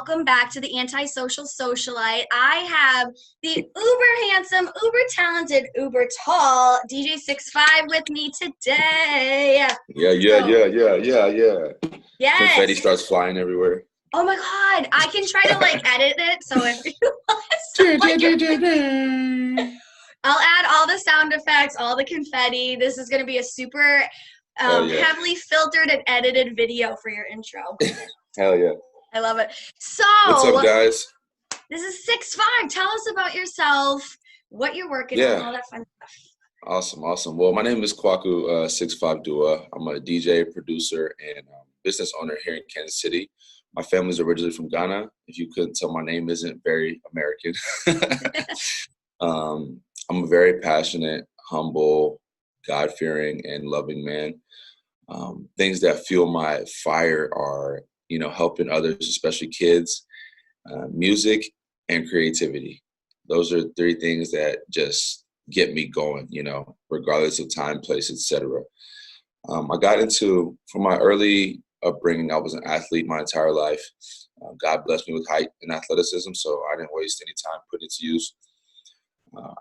welcome back to the Antisocial Socialite. I have the uber handsome, uber talented, uber tall DJ 65 with me today. Yeah. Yes. Confetti starts flying everywhere. Oh my God, I can try to edit it. So if you want, I'll add all the sound effects, all the confetti. This is going to be a super heavily filtered and edited video for your intro. Hell yeah. I love it. So, what's up, guys? This is 65. Tell us about yourself, what you're working on, all that fun stuff. Awesome. Well, my name is Kwaku 65 Dua. I'm a DJ, producer, and business owner here in Kansas City. My family's originally from Ghana. If you couldn't tell, my name isn't very American. I'm a very passionate, humble, God-fearing, and loving man. Things that fuel my fire are, helping others, especially kids, music, and creativity. Those are three things that just get me going, regardless of time, place, etc. I got into, from my early upbringing, I was an athlete my entire life. God blessed me with height and athleticism, so I didn't waste any time putting it to use.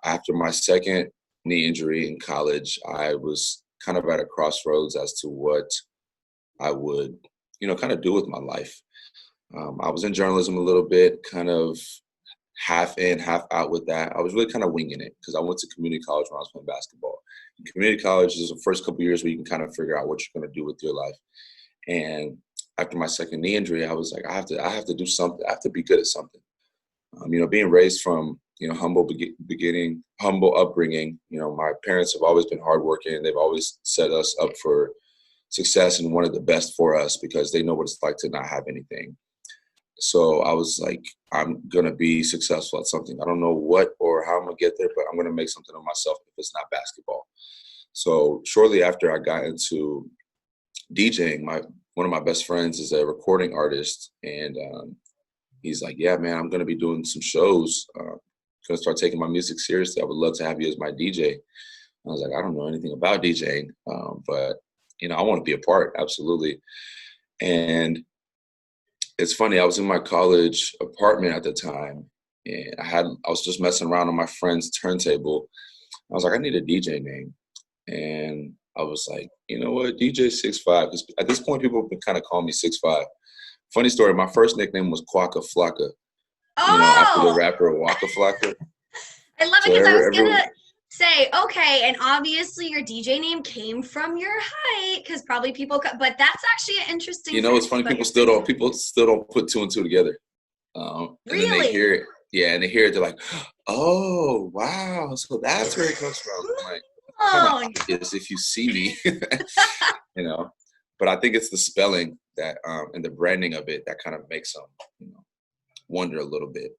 After my second knee injury in college, I was kind of at a crossroads as to what I would, kind of do with my life. I was in journalism a little bit, kind of half in, half out with that. I was really kind of winging it because I went to community college when I was playing basketball. And community college is the first couple of years where you can kind of figure out what you're going to do with your life. And after my second knee injury, I was like, I have to do something. I have to be good at something. Being raised from, humble upbringing, my parents have always been hardworking. They've always set us up for success and wanted the best for us because they know what it's like to not have anything. So I was like, I'm going to be successful at something. I don't know what or how I'm going to get there, but I'm going to make something of myself if it's not basketball. So shortly after I got into DJing, one of my best friends is a recording artist, and he's like, yeah, man, I'm going to be doing some shows. Going to start taking my music seriously. I would love to have you as my DJ. I was like, I don't know anything about DJing, but, I want to be a part. Absolutely. And it's funny. I was in my college apartment at the time, and I was just messing around on my friend's turntable. I was like, I need a DJ name. And I was like, you know what, DJ 65. Because at this point, people have been kind of calling me 65. Funny story, my first nickname was Kwaku Flocka. After the rapper Waka Flocka. I love it because I was going to say, okay, and obviously your DJ name came from your height because probably people, but that's actually an interesting it's funny, people still don't put two and two together. And really? Then they hear it. Yeah, and they hear it, they're like, oh, wow, so that's where it comes from. I'm like, kind of obvious if you see me, But I think it's the spelling that and the branding of it that kind of makes them, wonder a little bit.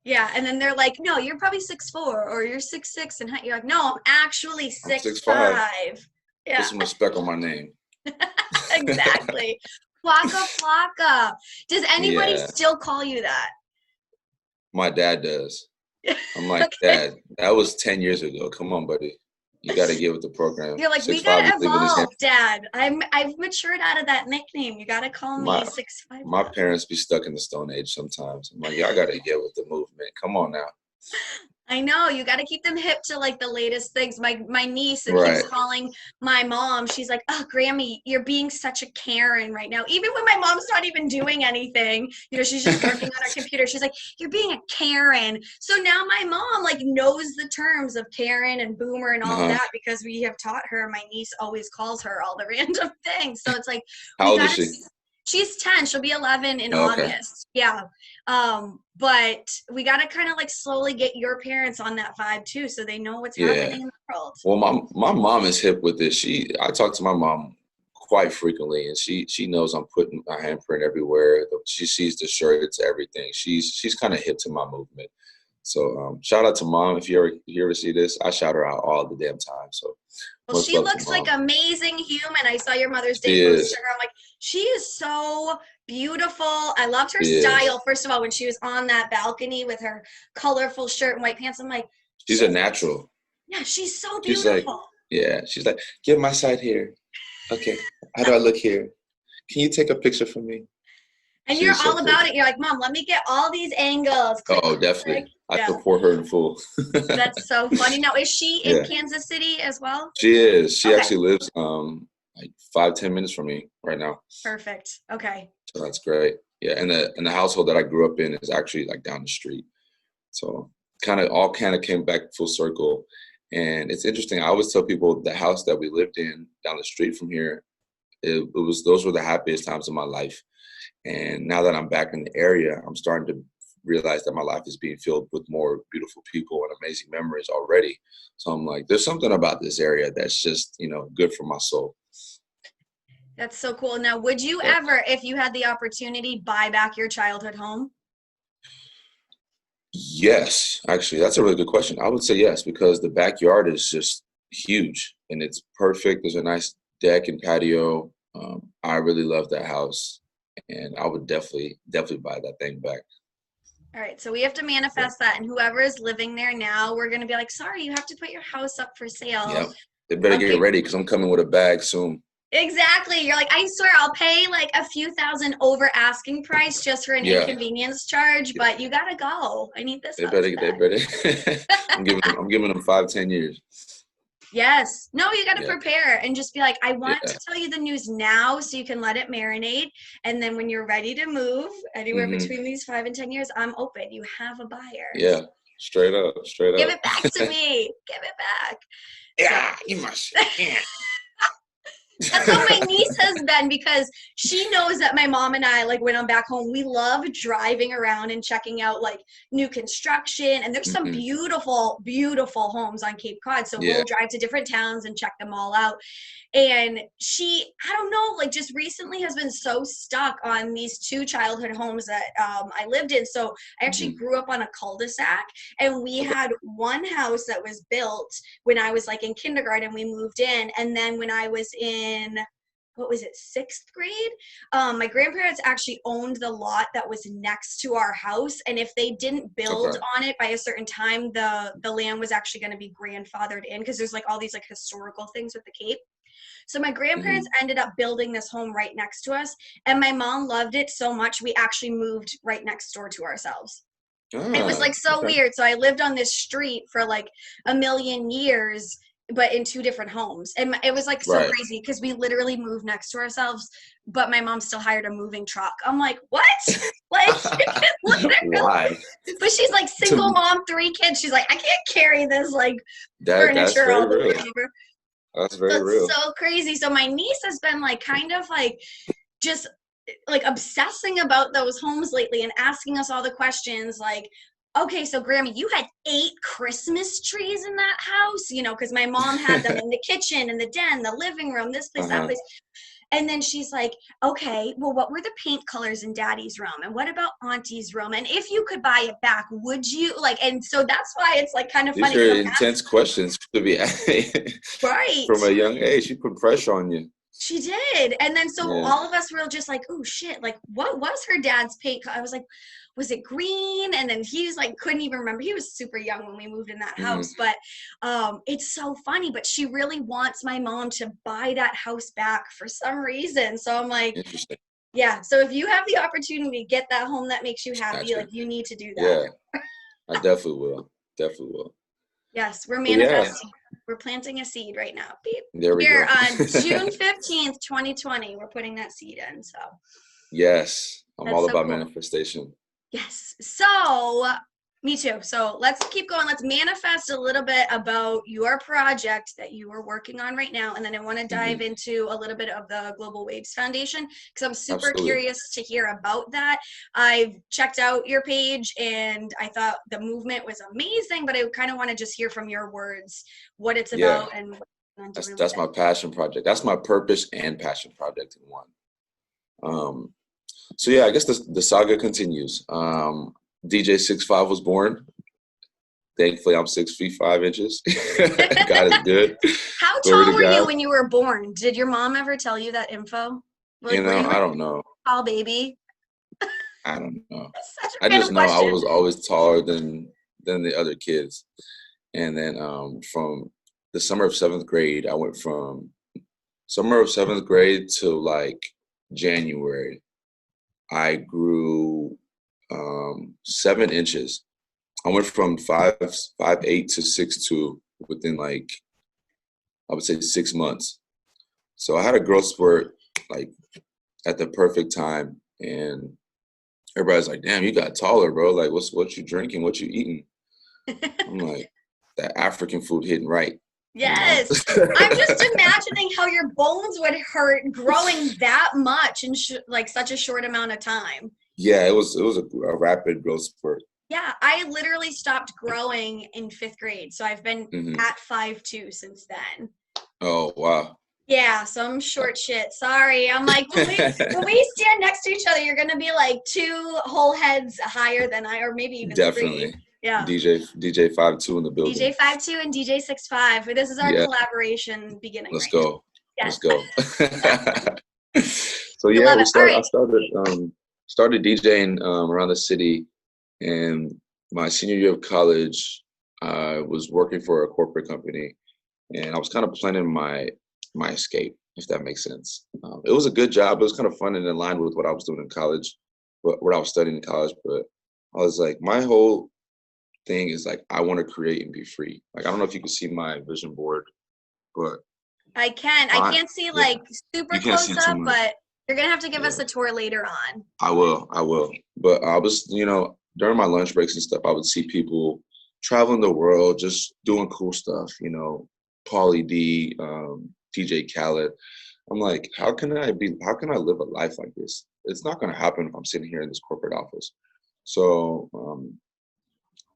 Yeah, and then they're like, no, you're probably 6'4", or you're 6'6", and you're like, no, I'm actually 6'5". Yeah. Put some respect on my name. Exactly. Flocka. Does anybody still call you that? My dad does. I'm like, okay. Dad, that was 10 years ago. Come on, buddy. You got to get with the program. You're like, we got to evolve, Dad. I've matured out of that nickname. You got to call me 6'5". My parents be stuck in the Stone Age sometimes. I'm like, y'all got to get with the movement. Come on now. I know. You got to keep them hip to the latest things. My niece keeps calling my mom. She's like, oh, Grammy, you're being such a Karen right now. Even when my mom's not even doing anything, she's just working on her computer. She's like, you're being a Karen. So now my mom knows the terms of Karen and boomer and all that because we have taught her. My niece always calls her all the random things. So it's like, how old is she? She's 10. She'll be 11 in August. Yeah. But we got to kind of slowly get your parents on that vibe too, so they know what's happening in the world. Well, my mom is hip with this. I talk to my mom quite frequently, and she knows I'm putting my handprint everywhere. She sees the shirt, it's everything. She's kind of hip to my movement. So shout out to Mom. If you ever see this, I shout her out all the damn time. So well, she looks like amazing human. I saw your Mother's Day poster. I'm like, she is so beautiful. I loved her style. First of all, when she was on that balcony with her colorful shirt and white pants, I'm like, she's a natural. Yeah, she's so beautiful. She's like, get my side here. Okay, how do I look here? Can you take a picture for me? And She you're is so all cool. about it. You're like, Mom, let me get all these angles. Click, Oh, click, click. definitely. I Yeah. support her in full. That's so funny. Now, is she in Yeah, Kansas City as well? she is. She Okay. actually lives like 5-10 minutes from me right now. Perfect. Okay. So that's great. Yeah, and the household that I grew up in is actually like down the street. So kind of came back full circle. And it's interesting. I always tell people the house that we lived in down the street from here, those were the happiest times of my life. And now that I'm back in the area, I'm starting to realize that my life is being filled with more beautiful people and amazing memories already. So I'm like, there's something about this area that's just, good for my soul. That's so cool. Now, would you Yeah. ever, if you had the opportunity, buy back your childhood home? Yes, actually, that's a really good question. I would say yes, because the backyard is just huge and it's perfect. There's a nice deck and patio. I really love that house, and I would definitely buy that thing back. All right, so we have to Yeah. manifest that, and whoever is living there now, we're gonna be like, sorry, you have to put your house up for sale. Yeah. They better get Okay, ready because I'm coming with a bag soon. exactly. You're like, I swear I'll pay like a few thousand over asking price just for an Yeah. inconvenience charge, but you gotta go. I need this They house better. They back. better. I'm giving them 5-10 years. Yes. No, you got to Yeah. prepare and just be like, I want Yeah. to tell you the news now so you can let it marinate. And then when you're ready to move, anywhere Hmm. between these 5 and 10 years, I'm open. You have a buyer. Yeah. Straight up. Straight Give up. it back to me. Give it back. So Yeah. You must. Yeah. that's how my niece has been because she knows that my mom and I, like when I'm back home, we love driving around and checking out like new construction. And there's some Hmm. beautiful, beautiful homes on Cape Cod. So Yeah. we'll drive to different towns and check them all out. And she, I don't know, like just recently has been so stuck on these two childhood homes that I lived in. So I actually Hmm. grew up on a cul-de-sac, and we Okay. had one house that was built when I was like in kindergarten. We moved in, and then when I was in, what was it, sixth grade, my grandparents actually owned the lot that was next to our house, and if they didn't build Okay. on it by a certain time, the land was actually going to be grandfathered in because there's like all these like historical things with the Cape. So my grandparents Hmm. ended up building this home right next to us, and my mom loved it so much we actually moved right next door to ourselves. It was Ah. like so Okay. weird. So I lived on this street for like a million years, but in two different homes. And it was like so Right. crazy because we literally moved next to ourselves, but my mom still hired a moving truck. I'm like, what? Like, you can literally, Why? but she's like single To mom, 3 kids. She's like, I can't carry this like that's furniture very all the way real. over. That's So very it's real. so crazy. So my niece has been like kind of like just like obsessing about those homes lately and asking us all the questions like, okay, so Grammy, you had 8 Christmas trees in that house, because my mom had them in the kitchen, in the den, the living room, this place, that Uh-huh. place. And then she's like, okay, well, what were the paint colors in Daddy's room? And what about Auntie's room? And if you could buy it back, would you like? And so that's why it's like kind of These funny are because I'm intense questions to be right. from a young age. She put pressure on you. She did. And then so Yeah. all of us were just like, oh shit, like what was her dad's paint? I was like, was it green? And then he's like, couldn't even remember. He was super young when we moved in that Hmm. house. But it's so funny. But she really wants my mom to buy that house back for some reason. So I'm like, Interesting. yeah. So if you have the opportunity to get that home that makes you happy, Snatch like it. you need to do that. Yeah, I definitely will. Definitely will. Yes, we're But yeah, manifesting. We're planting a seed right now. Beep. there we Here go. on June 15th, 2020, we're putting that seed in. So Yes, I'm that's all so about cool. manifestation. Yes. So, me too. So, let's keep going. Let's manifest a little bit about your project that you are working on right now. And then I want to Hmm. dive into a little bit of the Global Waves Foundation because I'm super Absolutely. curious to hear about that. I've checked out your page and I thought the movement was amazing, but I kind of want to just hear from your words what it's Yeah, about and what you're doing with that's it. my passion project. That's my purpose and passion project in one. Um, so yeah, I guess the saga continues. DJ 6'5" was born. Thankfully, I'm 6 feet 5 inches. God is good. How Glory to tall were you God. when you were born? Did your mom ever tell you that info? Like, were you I a don't know. tall baby? I don't know. That's such I a random just know I question. was always taller than the other kids. And then from the summer of seventh grade, I went from summer of seventh grade to like January. I grew 7 inches. I went from 5'8" to 6'2" within like, I would say 6 months. So I had a growth spurt like at the perfect time, and everybody's like, "Damn, you got taller, bro. Like, what you drinking? What you eating?" I'm like, that African food hitting right, you know? Yes. I'm just imagining how your bones would hurt growing that much in like such a short amount of time. Yeah, it was a rapid growth spurt. Yeah, I literally stopped growing in 5th grade. So I've been at 5'2" since then. Oh, wow. Yeah, so I'm short shit. Sorry. I'm like, when we stand next to each other, you're gonna be like 2 whole heads higher than I, or maybe even Definitely. 3. Yeah. DJ 5'2" in the building. DJ 5'2" and DJ 6'5". This is our collaboration beginning. Let's right go. now. Let's go. So I yeah, love it. All right. I started DJing around the city, and my senior year of college, I was working for a corporate company, and I was kind of planning my escape, if that makes sense. It was a good job. It was kind of fun and in line with what I was doing in college, what I was studying in college. But I was like, my whole thing is like, I want to create and be free. Like, I don't know if you can see my vision board, but I can't see like super close up, but you're gonna have to give us a tour later on. I will. But I was, during my lunch breaks and stuff, I would see people traveling the world, just doing cool stuff, Pauly D, DJ Khaled. I'm like, how can I live a life like this? It's not gonna happen if I'm sitting here in this corporate office. So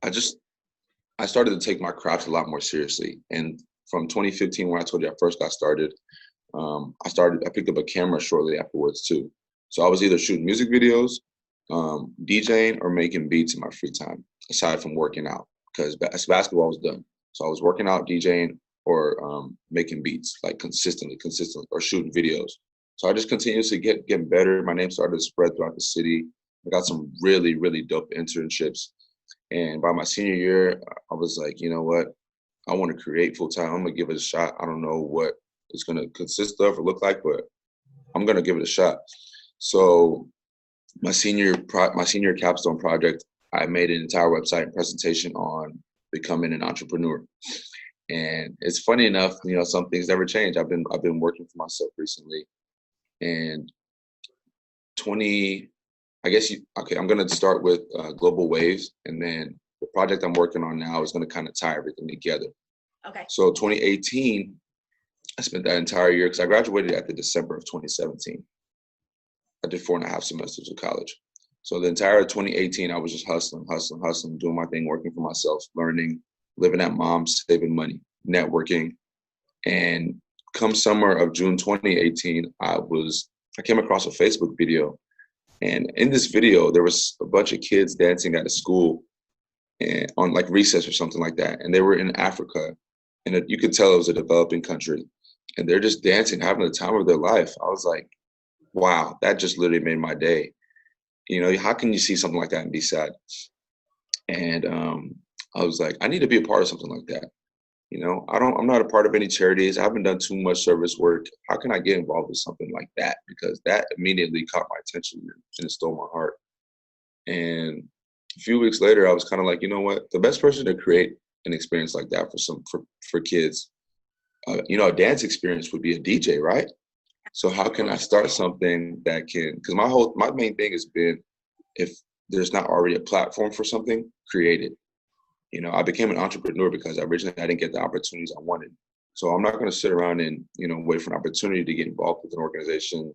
I started to take my craft a lot more seriously. And from 2015, when I told you I first got started, I picked up a camera shortly afterwards too. So I was either shooting music videos, DJing, or making beats in my free time, aside from working out, because basketball was done. So I was working out, DJing, or making beats, like consistently, or shooting videos. So I just continuously getting better. My name started to spread throughout the city. I got some really, really dope internships. And by my senior year, I was like, you know what? I want to create full time. I'm gonna give it a shot. I don't know what it's gonna consist of or look like, but I'm gonna give it a shot. So my senior capstone project, I made an entire website and presentation on becoming an entrepreneur. And it's funny enough, some things never change. I've been working for myself recently, and I'm going to start with Global Waves, and then the project I'm working on now is going to kind of tie everything together. Okay. So 2018, I spent that entire year, because I graduated at the December of 2017. I did 4.5 semesters of college. So the entire 2018, I was just hustling, doing my thing, working for myself, learning, living at mom's, saving money, networking. And come summer of June 2018, I came across a Facebook video. And in this video, there was a bunch of kids dancing at a school and on like recess or something like that. And they were in Africa, and you could tell it was a developing country. And they're just dancing, having the time of their life. I was like, wow, that just literally made my day. How can you see something like that and be sad? And I was like, I need to be a part of something like that. I'm not a part of any charities. I haven't done too much service work. How can I get involved with something like that? Because that immediately caught my attention and it stole my heart. And a few weeks later, I was kind of like, you know what? The best person to create an experience like that for kids, a dance experience would be a DJ, right? So how can I start something that can? Because my main thing has been, if there's not already a platform for something, create it. I became an entrepreneur because originally I didn't get the opportunities I wanted. So I'm not going to sit around and, wait for an opportunity to get involved with an organization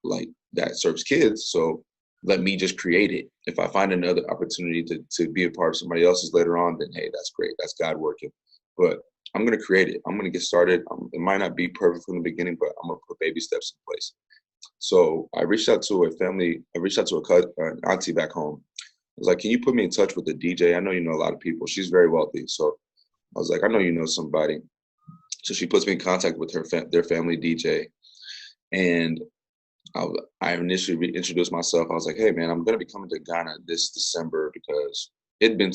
like that serves kids. So let me just create it. If I find another opportunity to be a part of somebody else's later on, then hey, that's great. That's God working. But I'm going to create it. I'm going to get started. It might not be perfect from the beginning, but I'm going to put baby steps in place. So I reached out to an auntie back home. I was like, can you put me in touch with the DJ? I know you know a lot of people. She's very wealthy. So I was like, I know you know somebody. So she puts me in contact with their family DJ. And I initially introduced myself. I was like, hey, man, I'm going to be coming to Ghana this December because it'd been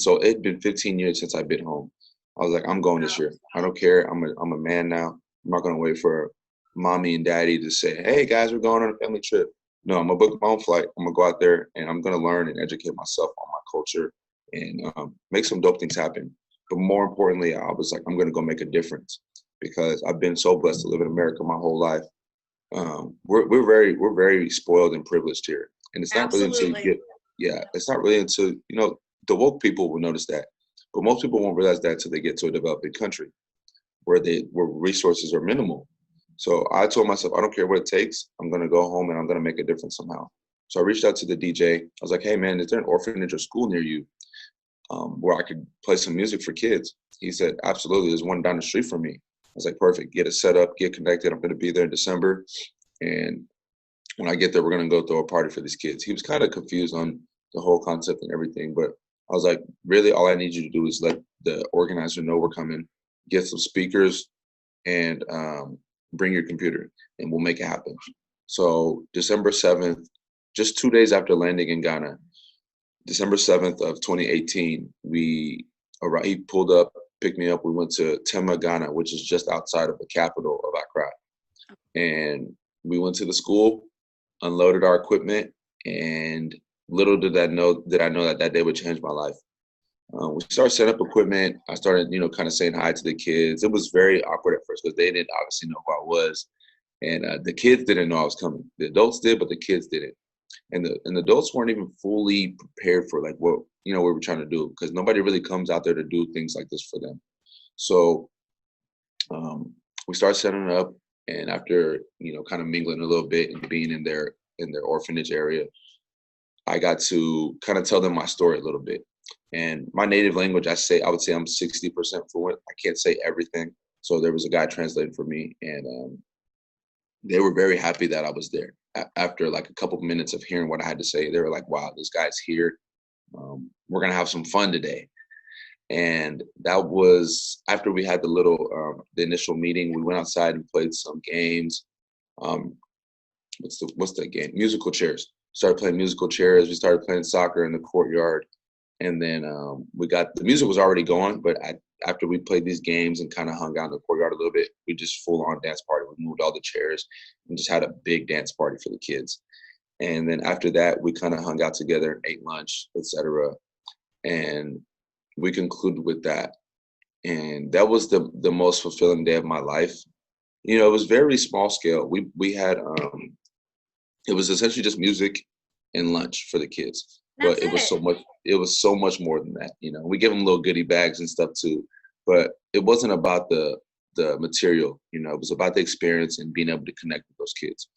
15 years since I've been home. I was like, I'm going this year. I don't care. I'm a man now. I'm not going to wait for mommy and daddy to say, hey, guys, we're going on a family trip. No, I'm gonna book my own flight. I'm gonna go out there and I'm gonna learn and educate myself on my culture and make some dope things happen. But more importantly, I was like, I'm gonna go make a difference because I've been so blessed to live in America my whole life. We're very spoiled and privileged here, and it's not really until you Absolutely. get it's not really until the woke people will notice that, but most people won't realize that until they get to a developing country where resources are minimal. So I told myself, I don't care what it takes. I'm gonna go home and I'm gonna make a difference somehow. So I reached out to the DJ. I was like, hey man, is there an orphanage or school near you where I could play some music for kids? He said, absolutely. There's one down the street from me. I was like, perfect. Get it set up, get connected. I'm gonna be there in December, and when I get there, we're gonna go throw a party for these kids. He was kind of confused on the whole concept and everything, but I was like, really, all I need you to do is let the organizer know we're coming, get some speakers, and bring your computer, and we'll make it happen. So December 7th, just 2 days after landing in Ghana, December 7th of 2018, we arrived. He pulled up, picked me up. We went to Tema, Ghana, which is just outside of the capital of Accra, and we went to the school, unloaded our equipment, and little did I know that that day would change my life. We started setting up equipment. I started, kind of saying hi to the kids. It was very awkward at first because they didn't obviously know who I was, and the kids didn't know I was coming. The adults did, but the kids didn't, and the adults weren't even fully prepared for like what we were trying to do because nobody really comes out there to do things like this for them. So we started setting it up, and after kind of mingling a little bit and being in their orphanage area, I got to kind of tell them my story a little bit. And my native language, I would say I'm 60% fluent. I can't say everything. So there was a guy translating for me, and they were very happy that I was there. After like a couple of minutes of hearing what I had to say, they were like, wow, this guy's here. We're going to have some fun today. And that was after we had the initial meeting. We went outside and played some games. What's the game? Musical chairs. Started playing musical chairs. We started playing soccer in the courtyard, and then the music was already going. But after we played these games and kind of hung out in the courtyard a little bit, we just full on dance party. We moved all the chairs and just had a big dance party for the kids. And then after that, we kind of hung out together, ate lunch, etc. And we concluded with that. And that was the most fulfilling day of my life. It was very small scale. We had it was essentially just music and lunch for the kids. But That's it. it was so much more than that. We give them little goodie bags and stuff too. But it wasn't about the material, it was about the experience and being able to connect with those kids.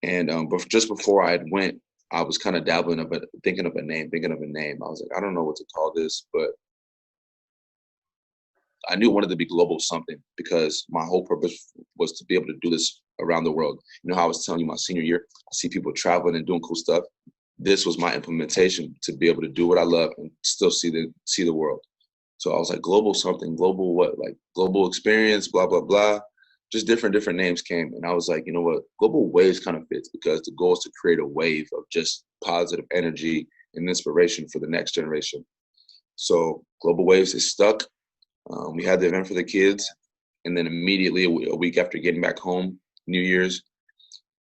And but just before I went, I was kind of dabbling thinking of a name. I was like, I don't know what to call this, but I knew it wanted to be global something because my whole purpose was to be able to do this around the world. How I was telling you my senior year, I see people traveling and doing cool stuff. This was my implementation to be able to do what I love and still see the world. So I was like, global something, global what? Like global experience, blah, blah, blah. Just different names came. And I was like, you know what? Global waves kind of fits because the goal is to create a wave of just positive energy and inspiration for the next generation. So global waves is stuck. We had the event for the kids, and then immediately a week after getting back home, New Year's,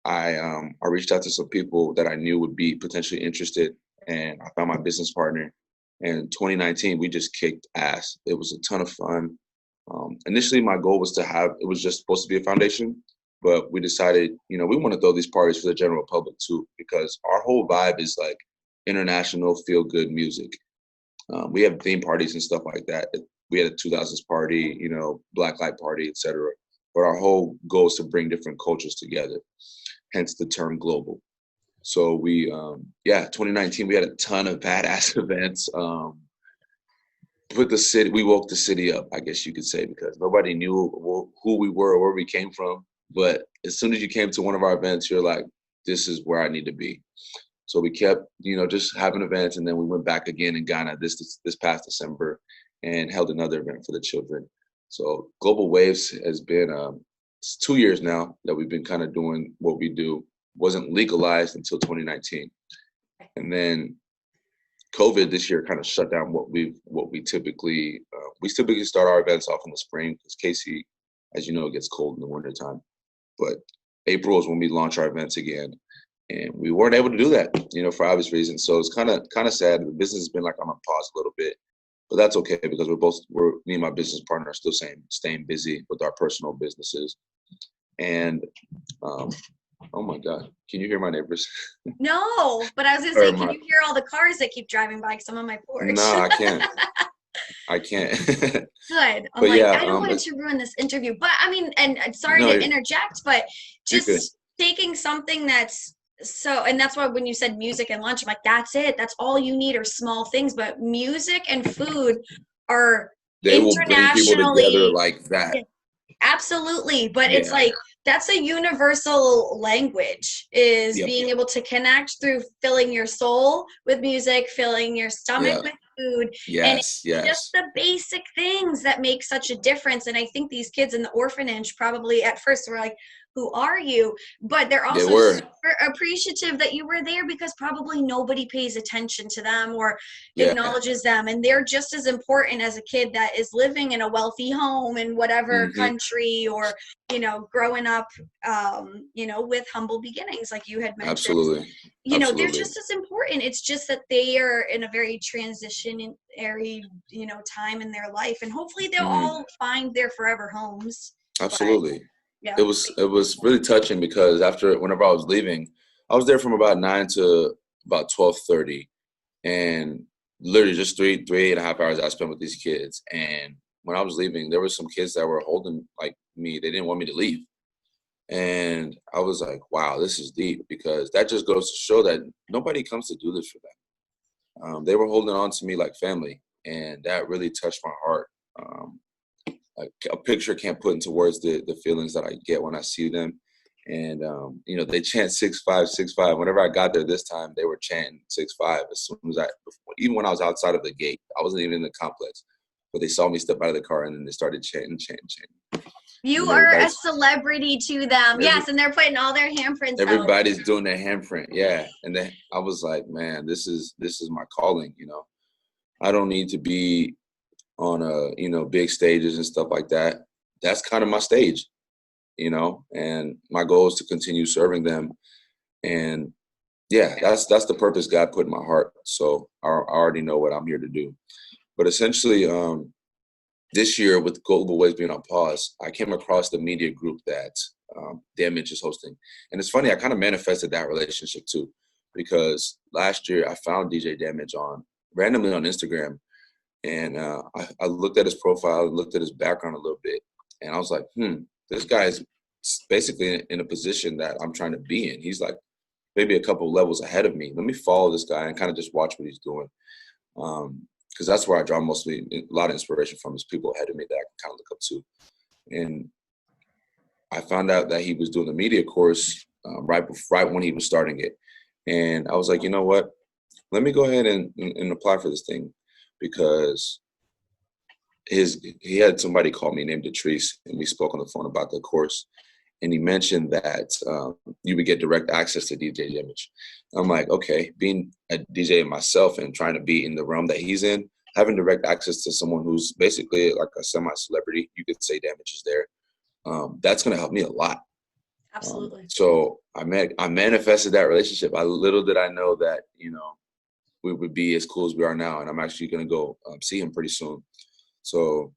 I reached out to some people that I knew would be potentially interested, and I found my business partner. And 2019, we just kicked ass. It was a ton of fun. Initially, my goal was it was just supposed to be a foundation, but we decided, we want to throw these parties for the general public too, because our whole vibe is like international feel-good music. We have theme parties and stuff like that. We had a 2000s party, Black Light Party, etc. But our whole goal is to bring different cultures together, hence the term global. So 2019, we had a ton of badass events. We woke the city up, I guess you could say, because nobody knew who we were or where we came from. But as soon as you came to one of our events, you're like, this is where I need to be. So we kept, just having events, and then we went back again in Ghana this past December and held another event for the children. So Global Waves has been it's 2 years now that we've been kind of doing what we do. Wasn't legalized until 2019, and then COVID this year kind of shut down what we typically start our events off in the spring because Casey, as you know, it gets cold in the wintertime. But April is when we launch our events again. And we weren't able to do that, for obvious reasons. So it's kind of sad. The business has been like on a pause a little bit, but that's okay because me and my business partner are still staying busy with our personal businesses. And oh my God, can you hear my neighbors? No, but I was gonna say, can you hear all the cars that keep driving by? 'Cause I'm on my porch. No, I can't. I can't. Good. I'm But like, yeah, I don't want to ruin this interview. But I mean, and sorry to interject, but just taking something that's and that's why when you said music and lunch, I'm like, that's it. That's all you need are small things. But music and food are they will bring people together like that. Absolutely. But it's like, that's a universal language, is being able to connect through filling your soul with music, filling your stomach with food. And it's just the basic things that make such a difference. And I think these kids in the orphanage probably at first were like, who are you? But they're also super appreciative that you were there, because probably nobody pays attention to them or acknowledges them. And they're just as important as a kid that is living in a wealthy home in whatever country, or, growing up, with humble beginnings, like you had mentioned. Absolutely. They're just as important. It's just that they are in a very transitionary, time in their life. And hopefully they'll all find their forever homes. Absolutely. But, it was really touching, because whenever I was leaving, I was there from about 9 to about 12:30, and literally just 3.5 hours I spent with these kids. And when I was leaving, there were some kids that were holding like me. They didn't want me to leave. And I was like, wow, this is deep, because that just goes to show that nobody comes to do this for them. They were holding on to me like family, and that really touched my heart. A picture can't put into words the feelings that I get when I see them. And, they chant 6'5", 6'5". Whenever I got there this time, they were chanting 6'5". As soon as even when I was outside of the gate, I wasn't even in the complex, but they saw me step out of the car, and then they started chanting. You are a celebrity to them. Yes, and they're putting all their handprints out. Everybody's doing their handprint, And then I was like, man, this is my calling, I don't need to be on big stages and stuff like that. That's kind of my stage, and my goal is to continue serving them. And that's the purpose God put in my heart. So I already know what I'm here to do. But essentially, this year, with Global Waves being on pause, I came across the media group that Damage is hosting. And it's funny, I kind of manifested that relationship too, because last year I found DJ Damage randomly on Instagram. And I looked at his profile and looked at his background a little bit. And I was like, this guy is basically in a position that I'm trying to be in. He's like maybe a couple of levels ahead of me. Let me follow this guy and kind of just watch what he's doing. Because that's where I draw mostly a lot of inspiration from, is people ahead of me that I can kind of look up to. And I found out that he was doing the media course right when he was starting it. And I was like, you know what? Let me go ahead and apply for this thing. Because he had somebody call me named Detrice, and we spoke on the phone about the course. And he mentioned that you would get direct access to DJ Damage. I'm like, okay, being a DJ myself and trying to be in the realm that he's in, having direct access to someone who's basically like a semi-celebrity, you could say Damage is there. That's going to help me a lot. Absolutely. So I manifested that relationship. Little did I know that, we would be as cool as we are now. And I'm actually going to go see him pretty soon. So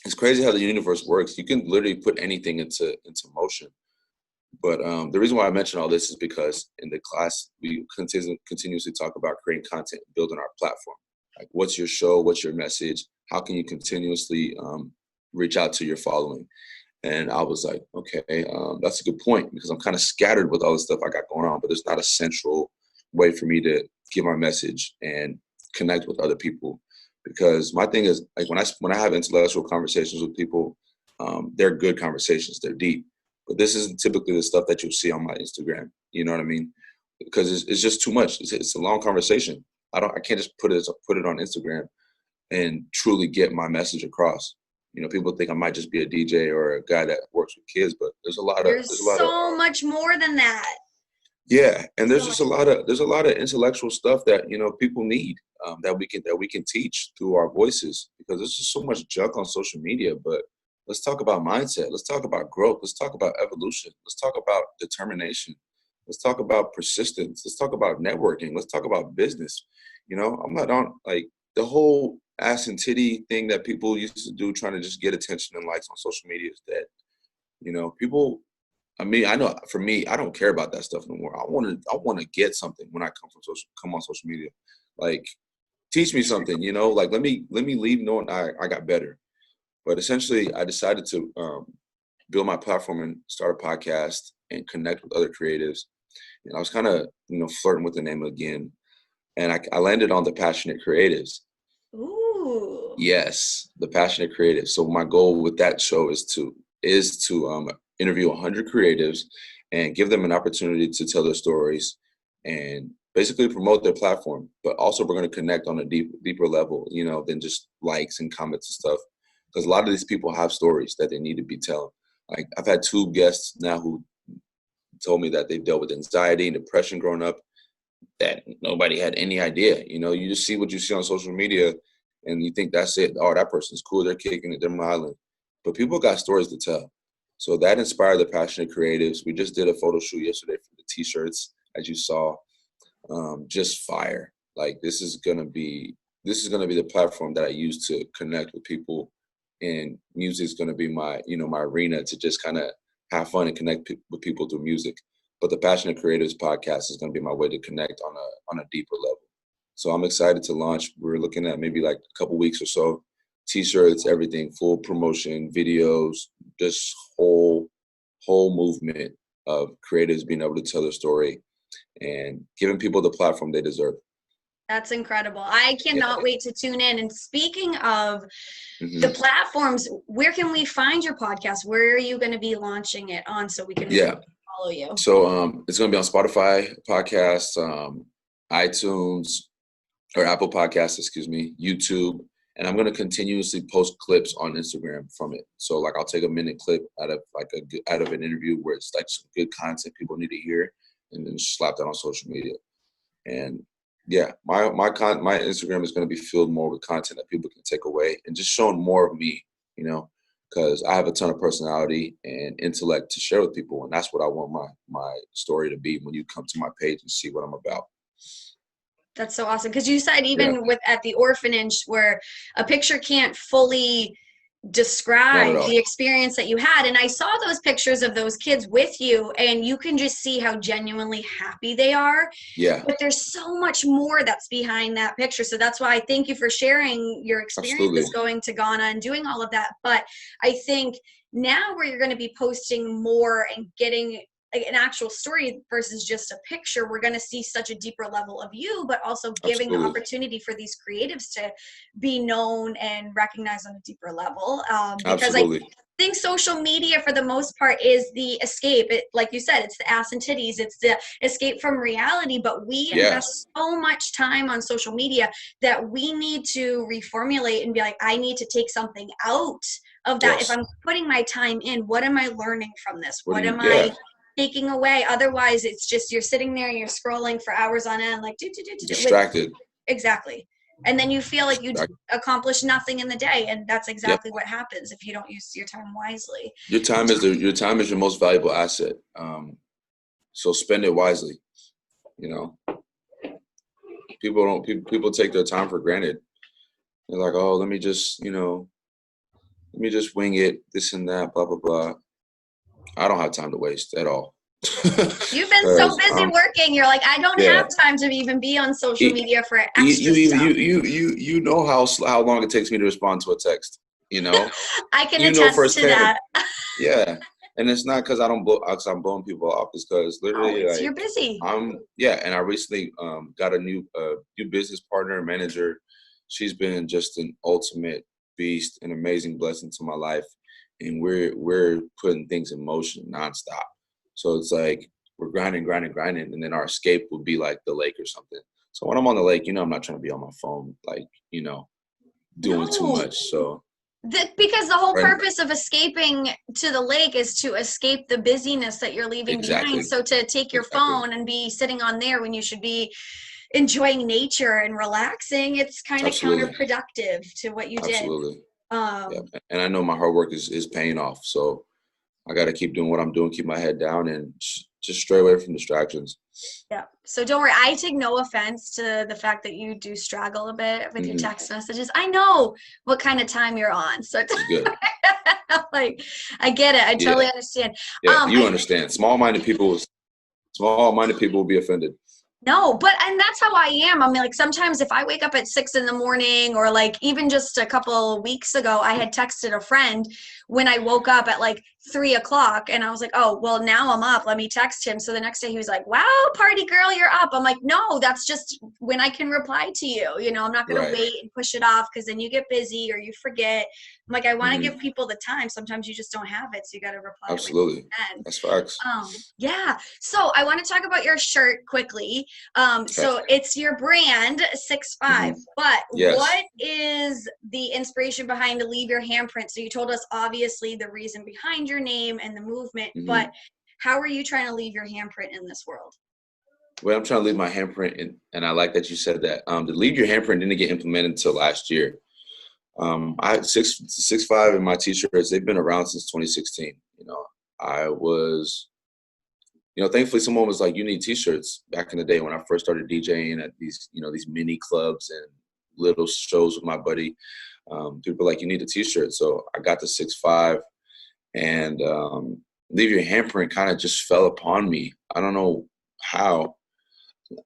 it's crazy how the universe works. You can literally put anything into motion. But the reason why I mention all this is because in the class, we continuously talk about creating content, building our platform. Like, what's your show? What's your message? How can you continuously reach out to your following? And I was like, okay, that's a good point, because I'm kind of scattered with all the stuff I got going on, but there's not a central way for me to give my message and connect with other people. Because my thing is, like, when I have intellectual conversations with people, they're good conversations, they're deep. But this isn't typically the stuff that you'll see on my Instagram. You know what I mean? Because it's just too much. It's a long conversation. I can't just put it on Instagram and truly get my message across. People think I might just be a DJ or a guy that works with kids, but there's so much more than that. Yeah, and there's a lot of intellectual stuff that people need that we can teach through our voices, because there's just so much junk on social media. But let's talk about mindset. Let's talk about growth. Let's talk about evolution. Let's talk about determination. Let's talk about persistence. Let's talk about networking. Let's talk about business. I'm not on like the whole ass and titty thing that people used to do, trying to just get attention and likes on social media is dead. People. I mean, I know for me, I don't care about that stuff no more. I want to get something when I come on social media. Like, teach me something. Like let me leave knowing I got better. But essentially, I decided to build my platform and start a podcast and connect with other creatives. And I was kind of, flirting with the name again. And I landed on the Passionate Creatives. Ooh. Yes, the Passionate Creatives. So my goal with that show is to interview 100 creatives and give them an opportunity to tell their stories and basically promote their platform. But also we're going to connect on a deeper level, than just likes and comments and stuff. Because a lot of these people have stories that they need to be telling. Like I've had 2 guests now who told me that they dealt with anxiety and depression growing up that nobody had any idea. You just see what you see on social media and you think that's it. Oh, that person's cool. They're kicking it. They're smiling. But people got stories to tell. So that inspired the Passionate Creatives. We just did a photo shoot yesterday for the T-shirts, as you saw. Just fire. Like this is gonna be the platform that I use to connect with people, and music is gonna be my my arena to just kind of have fun and connect with people through music. But the Passionate Creatives podcast is gonna be my way to connect on a deeper level. So I'm excited to launch. We're looking at maybe like a couple weeks or so. T-shirts, everything, full promotion, videos, just whole movement of creatives being able to tell their story and giving people the platform they deserve. That's incredible. I cannot wait to tune in. And speaking of the platforms, where can we find your podcast? Where are you going to be launching it on so we can follow you? So it's going to be on Spotify podcasts, iTunes, or Apple Podcasts, YouTube. And I'm going to continuously post clips on Instagram from it. So like I'll take a minute clip out of an interview where it's like some good content people need to hear, and then slap that on social media. And yeah, my Instagram is going to be filled more with content that people can take away and just showing more of me, because I have a ton of personality and intellect to share with people, and that's what I want my story to be when you come to my page and see what I'm about. That's so awesome. Because you said even at the orphanage where a picture can't fully describe the experience that you had. And I saw those pictures of those kids with you, and you can just see how genuinely happy they are. Yeah. But there's so much more that's behind that picture. So that's why I thank you for sharing your experiences going to Ghana and doing all of that. But I think now where you're going to be posting more and getting an actual story versus just a picture, we're going to see such a deeper level of you, but also giving the opportunity for these creatives to be known and recognized on a deeper level. Because I think social media for the most part is the escape. Like you said, it's the ass and titties. It's the escape from reality, but we invest so much time on social media that we need to reformulate and be like, I need to take something out of that. If I'm putting my time in, what am I learning from this? What am I taking away? Otherwise it's just you're sitting there and you're scrolling for hours on end, like distracted. Exactly. And then you feel like you accomplished nothing in the day, and that's exactly what happens if you don't use your time wisely. Your time is your most valuable asset. So spend it wisely. People take their time for granted. They're like, oh, let me just wing it, this and that, blah blah blah. I don't have time to waste at all. You've been so busy working. You're like, I don't have time to even be on social media for extra stuff. You know how long it takes me to respond to a text. I can attest to that. Yeah, and it's not because I'm blowing people off. It's because literally, you're busy. And I recently got a new business partner, manager. She's been just an ultimate beast, an amazing blessing to my life. And we're putting things in motion nonstop. So it's like we're grinding, and then our escape would be like the lake or something. So when I'm on the lake, I'm not trying to be on my phone, like, doing too much. So because the whole purpose of escaping to the lake is to escape the busyness that you're leaving behind. So to take your phone and be sitting on there when you should be enjoying nature and relaxing, it's kind of counterproductive to what you did. And I know my hard work is paying off. So I got to keep doing what I'm doing, keep my head down, and just stray away from distractions. Yeah. So don't worry. I take no offense to the fact that you do struggle a bit with your text messages. I know what kind of time you're on. So it's good. like, I get it. I totally understand. Yeah, you understand. Small-minded people will be offended. No, and that's how I am. I mean, like sometimes if I wake up at 6 a.m, or like even just a couple weeks ago, I had texted a friend when I woke up at like 3 o'clock, and I was like, oh, well, now I'm up. Let me text him. So the next day he was like, wow, party girl, you're up. I'm like, no, that's just when I can reply to you. You know, I'm not going to wait and push it off because then you get busy or you forget. I'm like, I want to give people the time. Sometimes you just don't have it. So you got to reply. Absolutely. That's facts. Yeah. So I want to talk about your shirt quickly. So it's your brand 6'5", but what is the inspiration behind to leave your handprint? So you told us obviously the reason behind your name and the movement, but how are you trying to leave your handprint in this world? Well, I'm trying to leave my handprint, and I like that you said that. To leave your handprint didn't get implemented until last year. I had 6'5" in my t-shirts. They've been around since 2016. You know, I was, thankfully someone was like, you need t-shirts back in the day when I first started DJing at these mini clubs and little shows with my buddy. People were like, you need a t-shirt. So I got the 6'5", and leave your handprint kind of just fell upon me. I don't know how.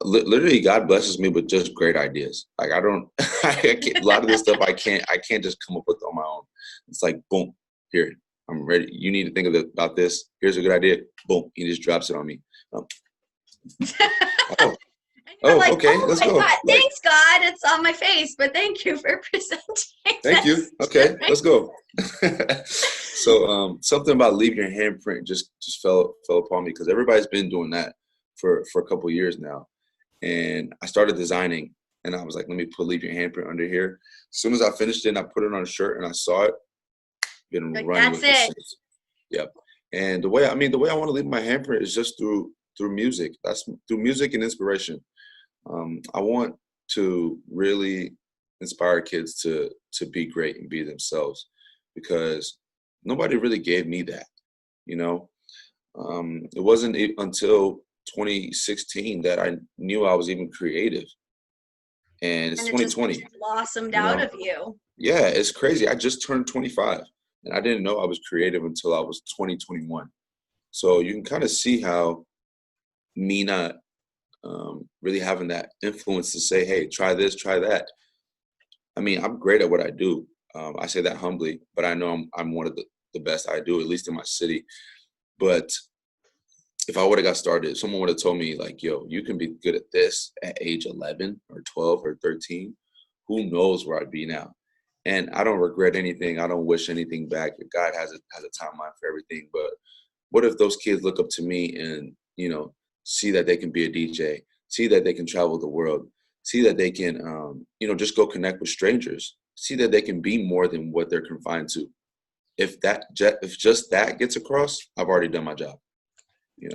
Literally, God blesses me with just great ideas. Like I can't, a lot of this stuff I can't just come up with on my own. It's like, boom, here, I'm ready. You need to think about this. Here's a good idea. Boom, he just drops it on me. Like, okay, let's go. God, thanks, God. It's on my face, but thank you for presenting. Thank you. Okay, let's go. So something about leaving your handprint just fell upon me because everybody's been doing that for a couple of years now. And I started designing, and I was like, let me leave your handprint under here. As soon as I finished it and I put it on a shirt and I saw it, been running with it since. Yep. And the way I want to leave my handprint is just through music. That's through music and inspiration. I want to really inspire kids to be great and be themselves, because nobody really gave me that. It wasn't until 2016 that I knew I was even creative, and it's 2020. Just blossomed out of you. Yeah, it's crazy. I just turned 25, and I didn't know I was creative until I was 21. So you can kind of see how me not really having that influence to say, hey, try this, try that. I mean, I'm great at what I do. I say that humbly, but I know I'm one of the best I do, at least in my city. But if I would have got started, if someone would have told me like, yo, you can be good at this at age 11 or 12 or 13, who knows where I'd be now. And I don't regret anything. I don't wish anything back. God has a timeline for everything. But what if those kids look up to me and, see that they can be a DJ, see that they can travel the world, see that they can, just go connect with strangers, see that they can be more than what they're confined to. If just that gets across, I've already done my job.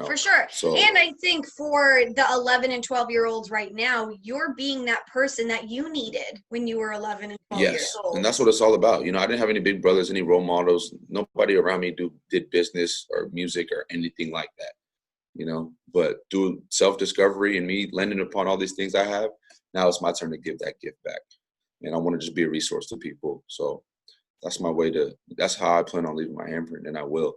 For sure. So, and I think for the 11 and 12-year-olds right now, you're being that person that you needed when you were 11 and 12 years old. And that's what it's all about. I didn't have any big brothers, any role models. Nobody around me did business or music or anything like that. But through self-discovery and me landing upon all these things I have, now it's my turn to give that gift back. And I want to just be a resource to people. So that's how I plan on leaving my handprint, and I will.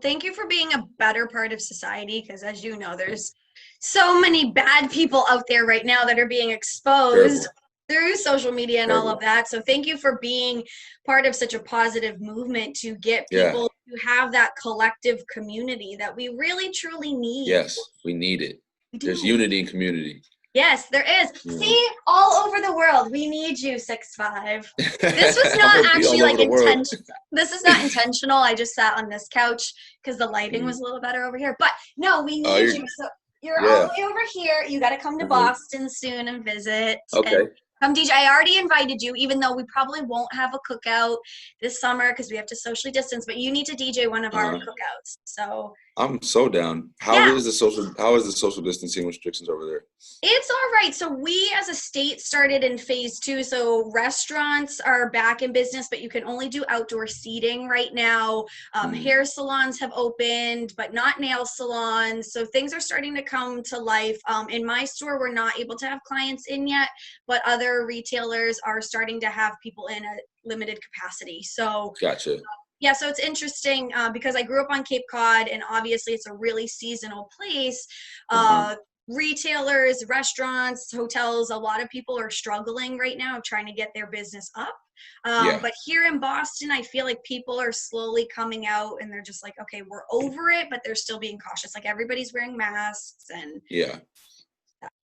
Thank you for being a better part of society, because as you know, there's so many bad people out there right now that are being exposed through social media and all of that. So thank you for being part of such a positive movement to get people to have that collective community that we really truly need. Yes, we need it. There's unity in community. Yes, there is. See, all over the world, we need you, 6'5". This was not actually like intentional. This is not intentional. I just sat on this couch because the lighting was a little better over here. But no, we need you. So you're all the way over here. You got to come to Boston soon and visit. Okay. And come DJ. I already invited you, even though we probably won't have a cookout this summer because we have to socially distance. But you need to DJ one of our cookouts. So I'm so down. Yeah. How is the social distancing restrictions over there? It's all right. So we as a state started in phase 2. So restaurants are back in business, but you can only do outdoor seating right now. Mm, Hair salons have opened, but not nail salons. So things are starting to come to life. In my store, we're not able to have clients in yet, but other retailers are starting to have people in a limited capacity. So gotcha. yeah, so it's interesting because I grew up on Cape Cod, and obviously it's a really seasonal place. Uh-huh. Retailers, restaurants, hotels, a lot of people are struggling right now trying to get their business up. Yeah. But here in Boston, I feel like people are slowly coming out and they're just like, okay, we're over it, but they're still being cautious. Like everybody's wearing masks and Yeah.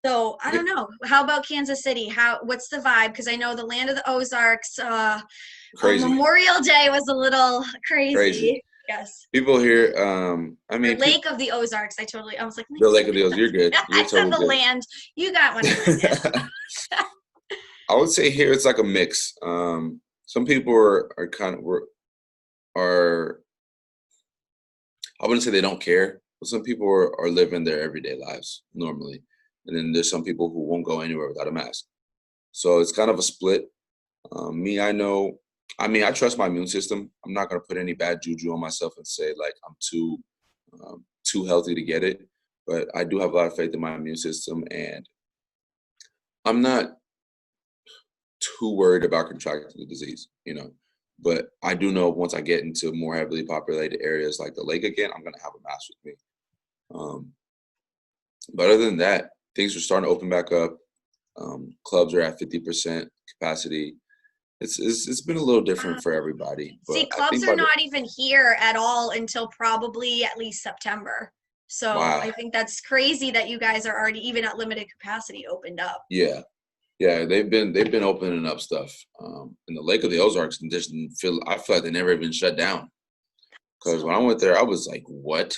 so I Yeah. don't know. How about Kansas City? What's the vibe? Because I know the land of the Ozarks, Crazy. Memorial Day was a little Crazy. crazy. Yes. People here, I Or mean, Lake of the Ozarks. I was like, the Lake of the Ozarks, you're good. You're I said totally the good. land. You got one of mine now. I would say here it's like a mix. Some people are kind of are I wouldn't say they don't care, but some people are living their everyday lives normally, and then there's some people who won't go anywhere without a mask. So it's kind of a split. Me, I know. I mean, I trust my immune system. I'm not gonna put any bad juju on myself and say like I'm too healthy to get it, but I do have a lot of faith in my immune system, and I'm not too worried about contracting the disease, you know. But I do know once I get into more heavily populated areas like the lake again, I'm gonna have a mask with me. Um, but other than that, things are starting to open back up. Clubs are at 50% capacity. It's been a little different for everybody, See, but I clubs think are by the not even here at all until probably at least September. So wow, I think that's crazy that you guys are already even at limited capacity opened up. yeah, yeah, they've been opening up stuff. In the Lake of the Ozarks, and just didn't feel I feel like they never even shut down. Because So when I went there, I was like, what?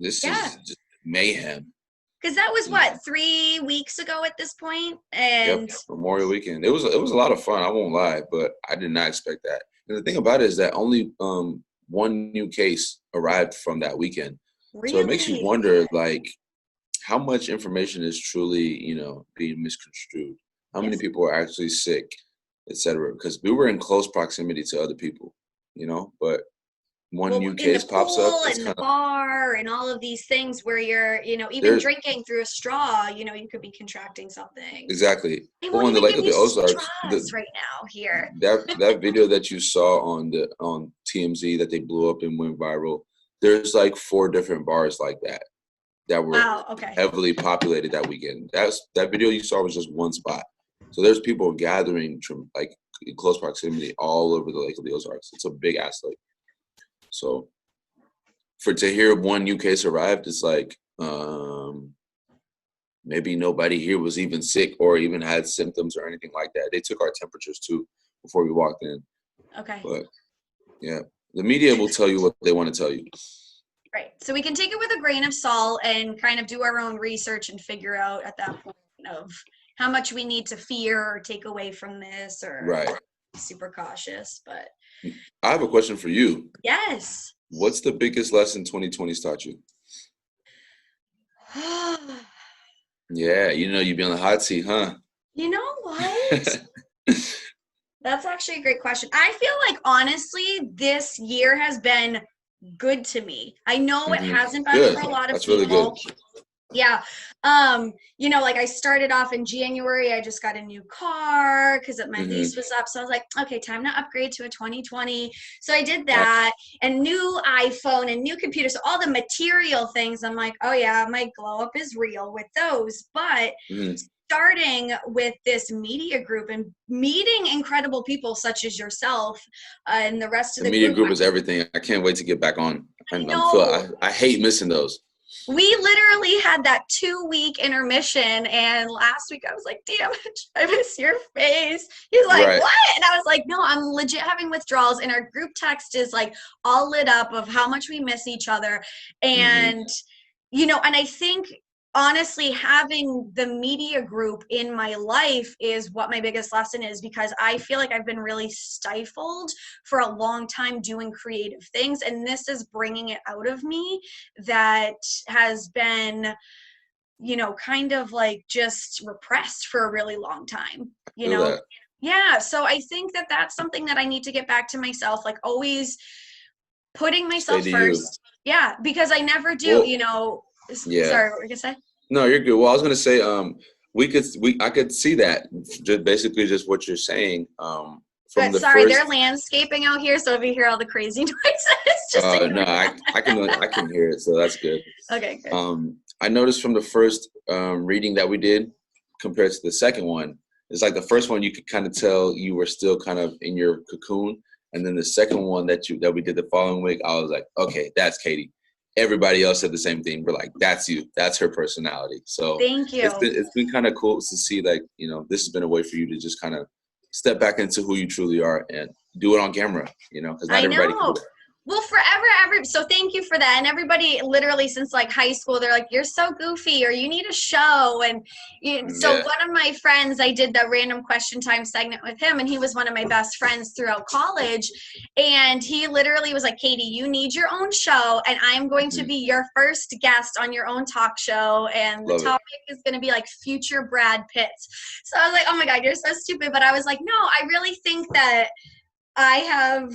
This yeah, is just mayhem. because that was You know? what 3 weeks ago at this point, Yep, and Memorial Weekend. It was a lot of fun. I won't lie, but I did not expect that. And the thing about it is that only one new case arrived from that weekend, so it makes you really, wonder, like, how much information is truly, being misconstrued. How many yes. people are actually sick, etc. Because we were in close proximity to other people, but one Well, new in the case pops up. pool It's and the kind of bar and all of these things where you're, even there drinking through a straw, you could be contracting something. exactly. They Well, won't in the even Lake give of you the Ozarks, straws right now here. that video that you saw on TMZ that they blew up and went viral, there's like 4 different bars like that were Wow. Okay. heavily populated that weekend. That video you saw was just one spot. So there's people gathering from like in close proximity all over the Lake of the Ozarks. It's a big ass lake. So to hear one new case arrived, it's like maybe nobody here was even sick or even had symptoms or anything like that. They took our temperatures too before we walked in. Okay. But yeah, the media will tell you what they want to tell you. Right. So we can take it with a grain of salt and kind of do our own research and figure out at that point of how much we need to fear or take away from this or Right. be super cautious. But I have a question for you. yes. What's the biggest lesson 2020's taught you? Yeah, you've been on the hot seat, huh? You know what? That's actually a great question. I feel like honestly, this year has been good to me. I know it hmm hasn't been Good. for a lot of That's really good. people. Yeah. Like I started off in January, I just got a new car because my hmm lease was up. So I was like, okay, time to upgrade to a 2020. So I did Nice. that and new iPhone and new computer. So all the material things, I'm like, oh yeah, my glow up is real with those. But hmm starting with this media group and meeting incredible people such as yourself and the rest of The the media group, group is everything. I can't wait to get back on. I I'm feel know I hate missing those. we literally had that 2 week intermission and last week I was like, damn it, I miss your face. He's like, Right. what? And I was like, no, I'm legit having withdrawals and our group text is like all lit up of how much we miss each other. hmm And and I think honestly, having the media group in my life is what my biggest lesson is, because I feel like I've been really stifled for a long time doing creative things, and this is bringing it out of me that has been, you know, kind of like just repressed for a really long time, you Feel know? that. Yeah. So I think that that's something that I need to get back to myself, like always putting Stay myself to you. first. Yeah. Because I never do, Well, you know. yeah. Sorry, what were you gonna say? No, you're good. Well, I was gonna say, I could see that, just basically just what you're saying, from Good. the Sorry, they're first. landscaping out here, so if you hear all the crazy noises, just No, ignore that. I can hear it, so that's good. Okay, good. I noticed from the first reading that we did compared to the second one, it's like the first one you could kind of tell you were still kind of in your cocoon, and then the second one that we did the following week, I was like, okay, that's Katie. Everybody else said the same thing. We're like, that's you. That's her personality. So Thank you. it's been kind of cool to see, like, you know, this has been a way for you to just kind of step back into who you truly are and do it on camera, you know, because not I everybody can do know. that. Well, so thank you for that. And everybody, literally since like high school, they're like, you're so goofy, or you need a show. And so Yeah. one of my friends, I did the random question time segment with him, and he was one of my best friends throughout college. And he literally was like, Katie, you need your own show, and I'm going to Mhm. be your first guest on your own talk show. And the Love it. topic is going to be like future Brad Pitts. So I was like, oh my God, you're so stupid. But I was like, no, I really think that I have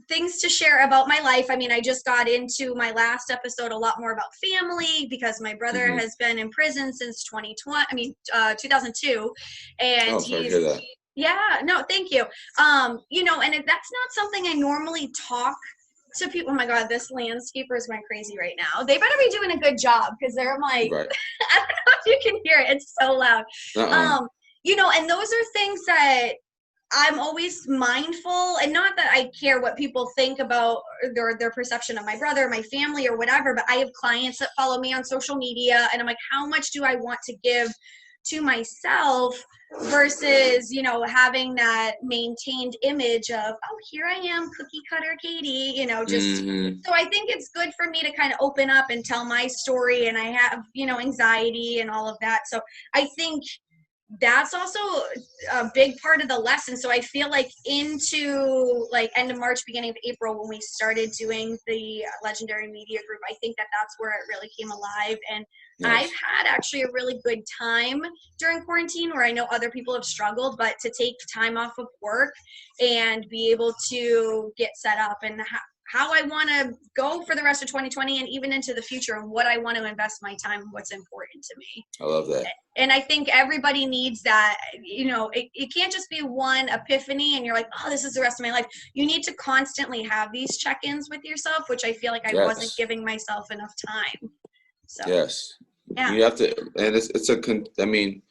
things to share about my life. I mean, I just got into my last episode a lot more about family, because my brother Hmm. has been in prison since 2020, 2002. And Oh, sorry to hear that. yeah, no, thank you. You know, and that's not something I normally talk to people. Oh my God, this landscaper is going crazy right now. They better be doing a good job, because they're like, Right. I don't know if you can hear it. It's so loud. Uh-uh. You know, and those are things that I'm always mindful, and not that I care what people think about their perception of my brother, my family, or whatever, but I have clients that follow me on social media, and I'm like, how much do I want to give to myself versus, you know, having that maintained image of, oh, here I am, cookie cutter Katie, you know, just. Hmm. So I think it's good for me to kind of open up and tell my story, and I have, you know, anxiety and all of that. So I think that's also a big part of the lesson. So I feel like into like end of March, beginning of April, when we started doing the legendary media group, I think that that's where it really came alive. And I've Nice. had actually a really good time during quarantine, where I know other people have struggled, but to take time off of work and be able to get set up, and how I want to go for the rest of 2020 and even into the future, and what I want to invest my time and what's important to me. I love that. And I think everybody needs that. You know, it can't just be one epiphany and you're like, oh, this is the rest of my life. You need to constantly have these check-ins with yourself, which I feel like I wasn't Yes. giving myself enough time. So Yes. yeah. You have to, and I mean,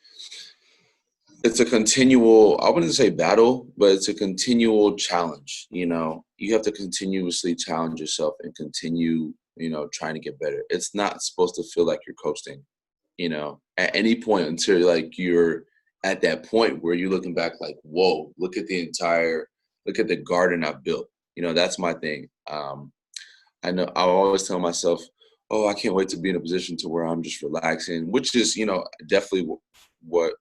it's a continual, I wouldn't say battle, but it's a continual challenge. You know, you have to continuously challenge yourself and continue, you know, trying to get better. It's not supposed to feel like you're coasting, you know, at any point until like you're at that point where you're looking back like, whoa, look at the garden I've built. You know, that's my thing. I know I always tell myself, oh, I can't wait to be in a position to where I'm just relaxing, which is, you know, definitely what,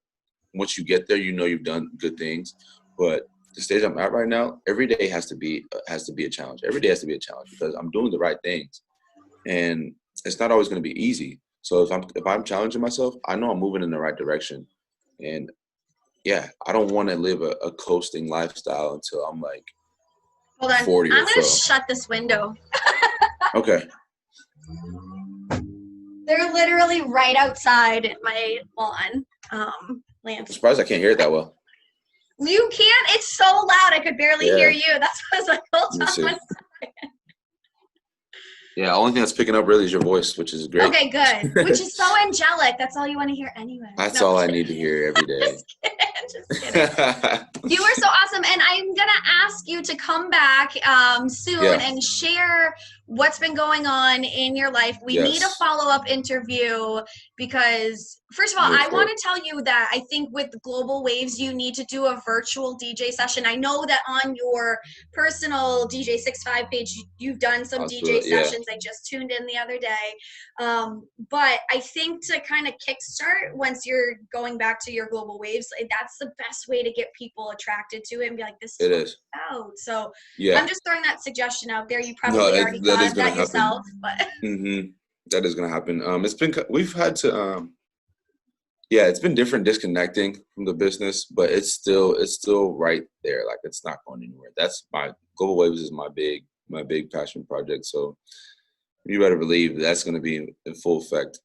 once you get there, you know you've done good things. But the stage I'm at right now, every day has to be a challenge. Every day has to be a challenge because I'm doing the right things, and it's not always going to be easy. So if I'm challenging myself, I know I'm moving in the right direction. And yeah, I don't want to live a coasting lifestyle until I'm like Hold on. 40 I'm or going to so. shut this window. Okay. They're literally right outside my lawn. I'm Lance. surprised I can't hear it that well. You can't. It's so loud. I could barely hear Yeah. you. That's what I was like, hold Let me see. on. Yeah, only thing that's picking up really is your voice, which is great. Okay, good. Which is so angelic. That's all you want to hear anyway. That's No, all I'm I need to hear every day. just kidding. You were so awesome. And I'm going to ask you to come back soon Yeah. and share what's been going on in your life. We need a Yes. follow-up interview because, first of all, I want to tell you that I think with Global Waves, you need to do a virtual DJ session. I know that on your personal DJ65 page, you've done some DJ sessions. I just tuned in the other day. But I think to kind of kickstart, once you're going back to your Global Waves, that's the best way to get people attracted to it and be like, this is what it's about. So I'm just throwing that suggestion out there. You probably already thought of that yourself, but that is going to happen. We've had to, it's been different disconnecting from the business, but it's still right there. Like, it's not going anywhere. That's Global Waves is my big passion project. So you better believe that's going to be in full effect.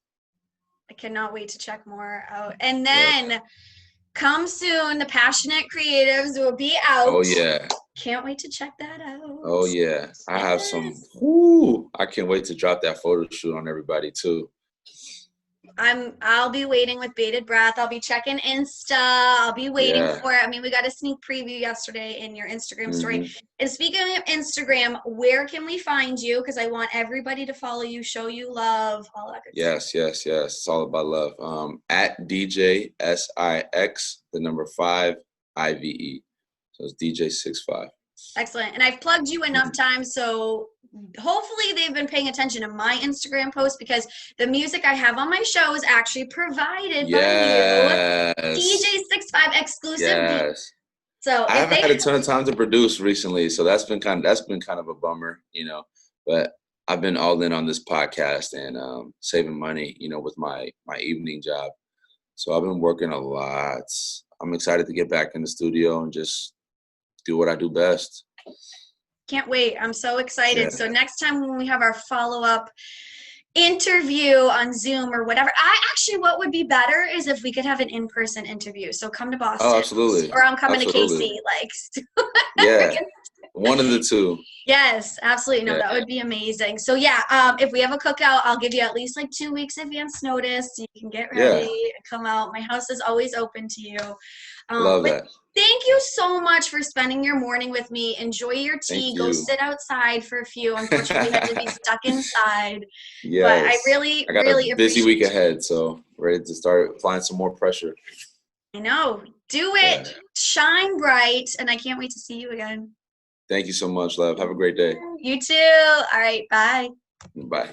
I cannot wait to check more out. And then come soon, the Passionate Creatives will be out. Oh yeah. Can't wait to check that out. Oh yeah. I have I can't wait to drop that photo shoot on everybody too. I'll be waiting with bated breath. I'll be checking Insta. I'll be waiting for it. I mean, we got a sneak preview yesterday in your Instagram story. And speaking of Instagram, where can we find you? Because I want everybody to follow you, show you love, all that good stuff. Yes. It's all about love. At DJ SIX, the number 5 IVE. So it's DJ65. Excellent. And I've plugged you enough times, so hopefully they've been paying attention to my Instagram post, because the music I have on my show is actually provided by you. DJ65 exclusive. Yes. So I haven't had a ton of time to produce recently, so that's been kind of a bummer, but I've been all in on this podcast and saving money, with my evening job. So I've been working a lot. I'm excited to get back in the studio and just do what I do best. Can't wait. I'm so excited. Yeah. So next time when we have our follow-up interview on Zoom or whatever, what would be better is if we could have an in-person interview. So come to Boston. Oh, absolutely. Or I'm coming to KC. Yeah. One of the two. Yes, absolutely. No, that would be amazing. So if we have a cookout, I'll give you at least 2 weeks advance notice. You can get ready and come out. My house is always open to you. Love that. Thank you so much for spending your morning with me. Enjoy your tea. Go sit outside for a few. Unfortunately, you had to be stuck inside. Yes. But I really a busy week ahead, so ready to start applying some more pressure. I know. Do it. Yeah. Shine bright. And I can't wait to see you again. Thank you so much, love. Have a great day. You too. All right. Bye. Bye.